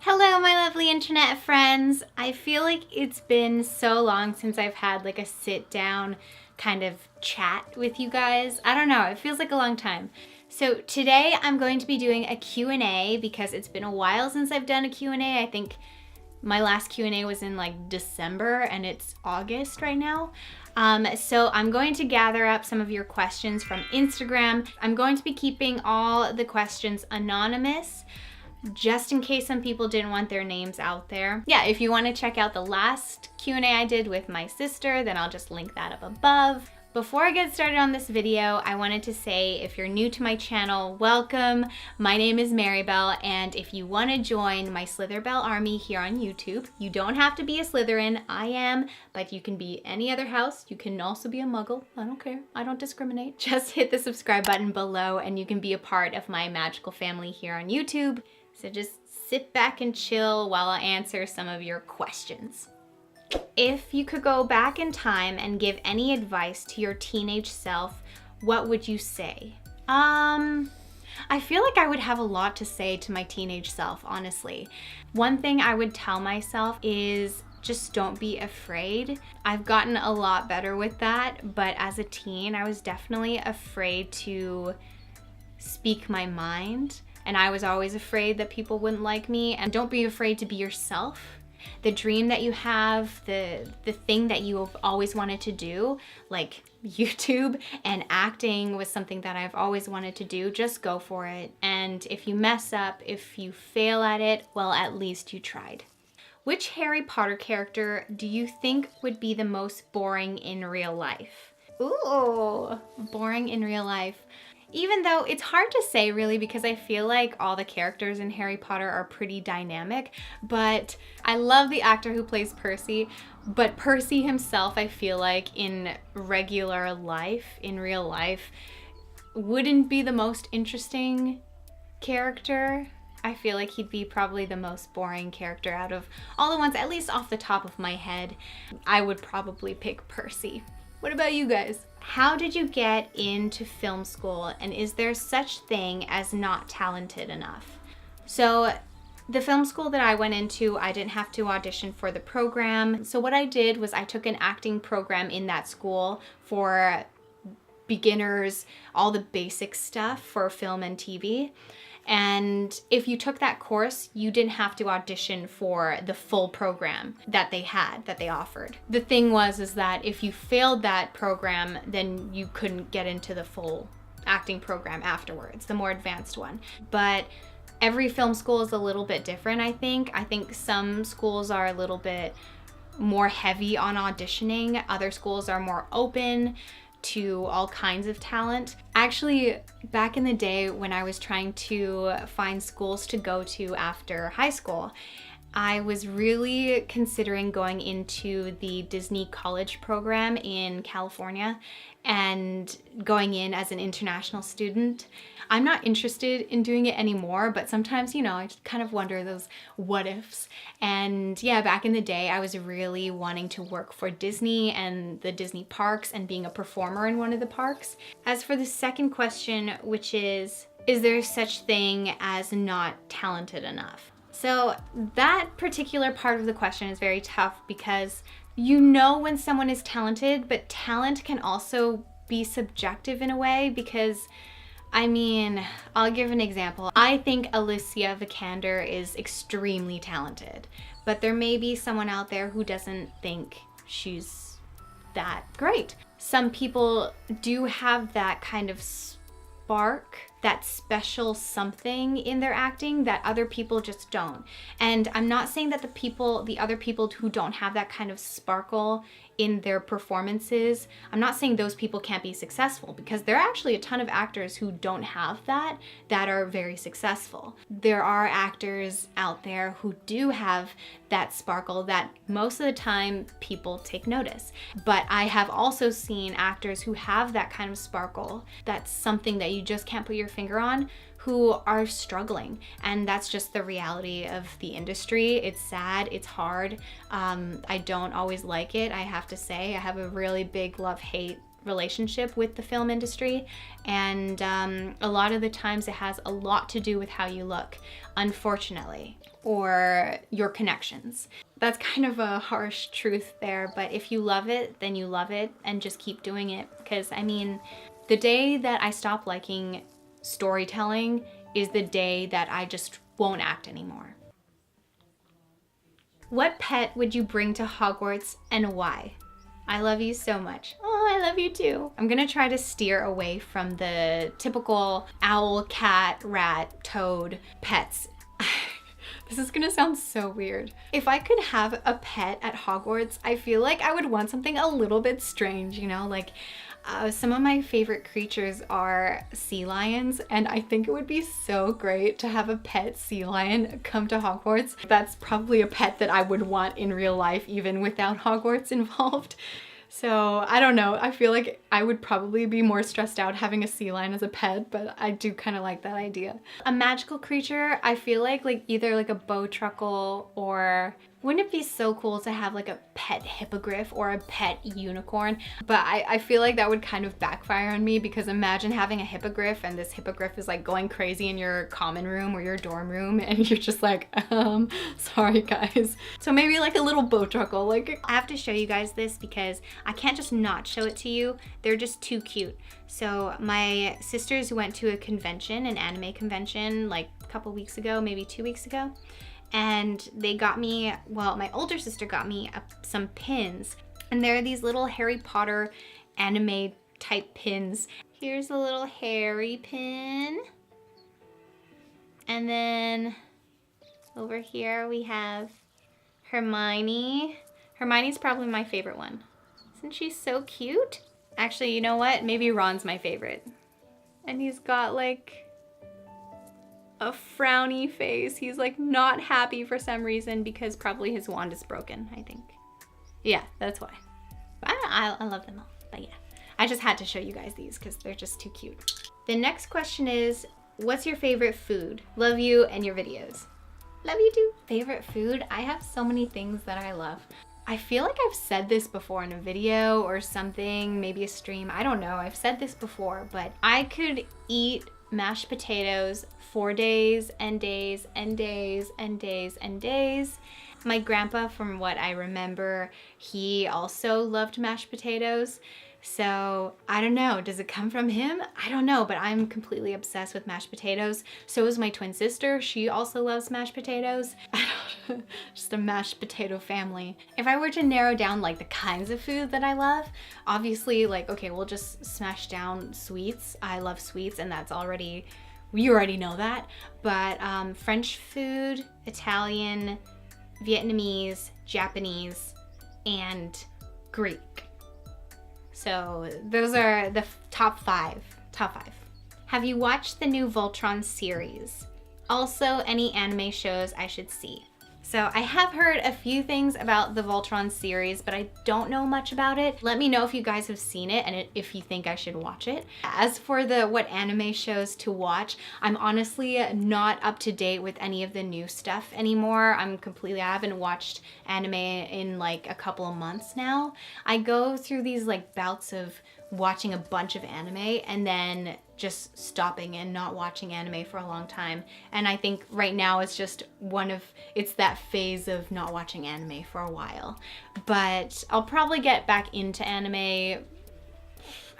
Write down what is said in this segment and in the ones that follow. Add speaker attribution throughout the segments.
Speaker 1: Hello, my lovely internet friends. I feel like it's been so long since I've had like a sit down kind of chat with you guys. I don't know, it feels like a long time. So today I'm going to be doing a Q&A because it's been a while since I've done a Q&A. I think my last Q&A was in like December and it's August right now. So I'm going to gather up some of your questions from Instagram. I'm going to be keeping all the questions anonymous, just in case some people didn't want their names out there. Yeah, if you want to check out the last Q&A I did with my sister, then I'll just link that up above. Before I get started on this video, I wanted to say if you're new to my channel, welcome. My name is Marybelle, and if you want to join my Slitherbelle army here on YouTube, you don't have to be a Slytherin. I am, but you can be any other house. You can also be a Muggle. I don't care. I don't discriminate. Just hit the subscribe button below and you can be a part of my magical family here on YouTube. So just sit back and chill while I answer some of your questions. If you could go back in time and give any advice to your teenage self, what would you say? I feel like I would have a lot to say to my teenage self, honestly. One thing I would tell myself is just don't be afraid. I've gotten a lot better with that, but as a teen, I was definitely afraid to speak my mind. And I was always afraid that people wouldn't like me. And don't be afraid to be yourself. The dream that you have, the thing that you have always wanted to do, like YouTube and acting was something that I've always wanted to do, just go for it. And if you mess up, if you fail at it, well, at least you tried. Which Harry Potter character do you think would be the most boring in real life? Ooh, boring in real life. Even though it's hard to say really because I feel like all the characters in Harry Potter are pretty dynamic, but I love the actor who plays Percy, but Percy himself, I feel like in regular life, in real life, wouldn't be the most interesting character. I feel like he'd be probably the most boring character out of all the ones, at least off the top of my head. I would probably pick Percy. What about you guys? How did you get into film school, and is there such thing as not talented enough? So the film school that I went into, I didn't have to audition for the program. So what I did was I took an acting program in that school for beginners, all the basic stuff for film and TV. And if you took that course, you didn't have to audition for the full program that they had, that they offered. The thing is that if you failed that program, then you couldn't get into the full acting program afterwards, the more advanced one. But every film school is a little bit different, I think. I think some schools are a little bit more heavy on auditioning. Other schools are more open to all kinds of talent. Actually, back in the day when I was trying to find schools to go to after high school, I was really considering going into the Disney college program in California and going in as an international student. I'm not interested in doing it anymore, but sometimes, you know, I just kind of wonder those what ifs. And yeah, back in the day, I was really wanting to work for Disney and the Disney parks and being a performer in one of the parks. As for the second question, which is there such thing as not talented enough? So that particular part of the question is very tough because you know when someone is talented, but talent can also be subjective in a way because, I mean, I'll give an example. I think Alicia Vikander is extremely talented, but there may be someone out there who doesn't think she's that great. Some people do have that kind of spark, that special something in their acting that other people just don't. And I'm not saying that the other people who don't have that kind of sparkle in their performances, I'm not saying those people can't be successful, because there are actually a ton of actors who don't have that are very successful. There are actors out there who do have that sparkle that most of the time people take notice. But I have also seen actors who have that kind of sparkle, that's something that you just can't put your finger on, who are struggling. And that's just the reality of the industry. It's sad, it's hard. I don't always like it, I have to say. I have a really big love-hate relationship with the film industry, and a lot of the times it has a lot to do with how you look, unfortunately. or your connections. That's kind of a harsh truth there, but if you love it, then you love it and just keep doing it. Because I mean, the day that I stop liking storytelling is the day that I just won't act anymore. What pet would you bring to Hogwarts and why? I love you so much. Oh, I love you too. I'm gonna try to steer away from the typical owl, cat, rat, toad pets. This is gonna sound so weird. If I could have a pet at Hogwarts, I feel like I would want something a little bit strange, you know? Like, some of my favorite creatures are sea lions, and I think it would be so great to have a pet sea lion come to Hogwarts. That's probably a pet that I would want in real life, even without Hogwarts involved. So I don't know, I feel like I would probably be more stressed out having a sea lion as a pet, but I do kind of like that idea. A magical creature, I feel like either like a bowtruckle, or wouldn't it be so cool to have like a pet hippogriff or a pet unicorn? But I feel like that would kind of backfire on me, because imagine having a hippogriff and this hippogriff is like going crazy in your common room or your dorm room and you're just like, sorry guys. So maybe like a little bowtruckle. Like, I have to show you guys this because I can't just not show it to you. They're just too cute. So my sisters went to a convention, an anime convention, like a couple weeks ago, maybe 2 weeks ago. And they got me, well, my older sister got me some pins. And they're these little Harry Potter anime type pins. Here's a little Harry pin. And then over here we have Hermione. Hermione's probably my favorite one. Isn't she so cute? Actually, you know what? Maybe Ron's my favorite. And he's got like a frowny face. He's like not happy for some reason, because probably his wand is broken, I think. Yeah, that's why. I love them all, but yeah. I just had to show you guys these because they're just too cute. The next question is, what's your favorite food? Love you and your videos. Love you too. Favorite food? I have so many things that I love. I feel like I've said this before in a video or something, maybe a stream. I don't know. I've said this before, but I could eat mashed potatoes for days and days and days and days and days. My grandpa, from what I remember, he also loved mashed potatoes. So I don't know, does it come from him? I don't know, but I'm completely obsessed with mashed potatoes. So is my twin sister. She also loves mashed potatoes. Just a mashed potato family. If I were to narrow down like the kinds of food that I love, obviously like, okay, we'll just smash down sweets. I love sweets, and that's already, you already know that. But French food, Italian, Vietnamese, Japanese, and Greek. So those are the top five. Have you watched the new Voltron series? Also, any anime shows I should see? So I have heard a few things about the Voltron series, but I don't know much about it. Let me know if you guys have seen it and if you think I should watch it. As for what anime shows to watch, I'm honestly not up to date with any of the new stuff anymore. I haven't watched anime in like a couple of months now. I go through these like bouts of watching a bunch of anime and then just stopping and not watching anime for a long time. And I think right now it's just it's that phase of not watching anime for a while. But I'll probably get back into anime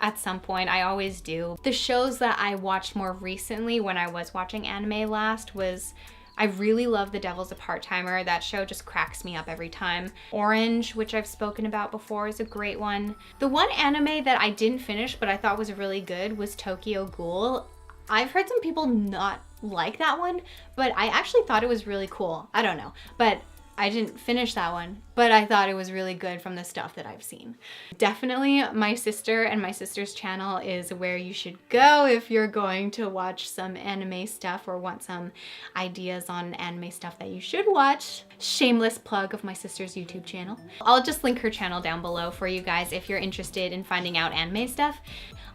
Speaker 1: at some point. I always do. The shows that I watched more recently when I was watching anime last was, I really love The Devil's a Part-Timer. That show just cracks me up every time. Orange, which I've spoken about before, is a great one. The one anime that I didn't finish but I thought was really good was Tokyo Ghoul. I've heard some people not like that one, but I actually thought it was really cool. I don't know, but I didn't finish that one, but I thought it was really good from the stuff that I've seen. Definitely my sister and my sister's channel is where you should go if you're going to watch some anime stuff or want some ideas on anime stuff that you should watch. Shameless plug of my sister's YouTube channel. I'll just link her channel down below for you guys if you're interested in finding out anime stuff.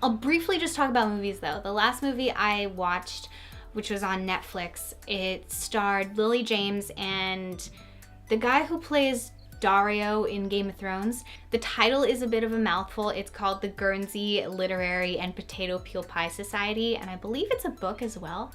Speaker 1: I'll briefly just talk about movies though. The last movie I watched, which was on Netflix, it starred Lily James and the guy who plays Dario in Game of Thrones. The title is a bit of a mouthful. It's called The Guernsey Literary and Potato Peel Pie Society, and I believe it's a book as well.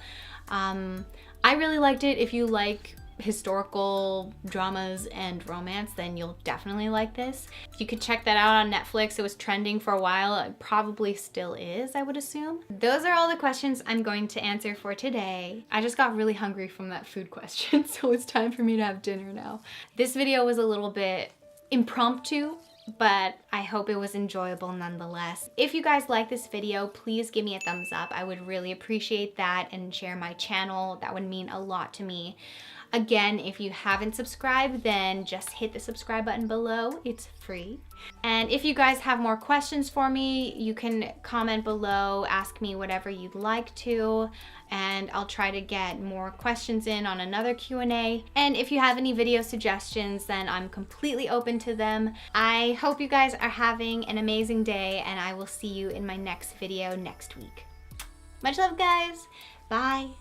Speaker 1: I really liked it. If you like historical dramas and romance, then you'll definitely like this. You could check that out on Netflix. It was trending for a while. It probably still is, I would assume. Those are all the questions I'm going to answer for today. I just got really hungry from that food question, so it's time for me to have dinner now. This video was a little bit impromptu, but I hope it was enjoyable nonetheless. If you guys like this video, please give me a thumbs up. I would really appreciate that, and share my channel. That would mean a lot to me. Again, if you haven't subscribed, then just hit the subscribe button below. It's free. And if you guys have more questions for me, you can comment below, ask me whatever you'd like to, and I'll try to get more questions in on another Q&A. And if you have any video suggestions, then I'm completely open to them. I hope you guys are having an amazing day, and I will see you in my next video next week. Much love, guys. Bye.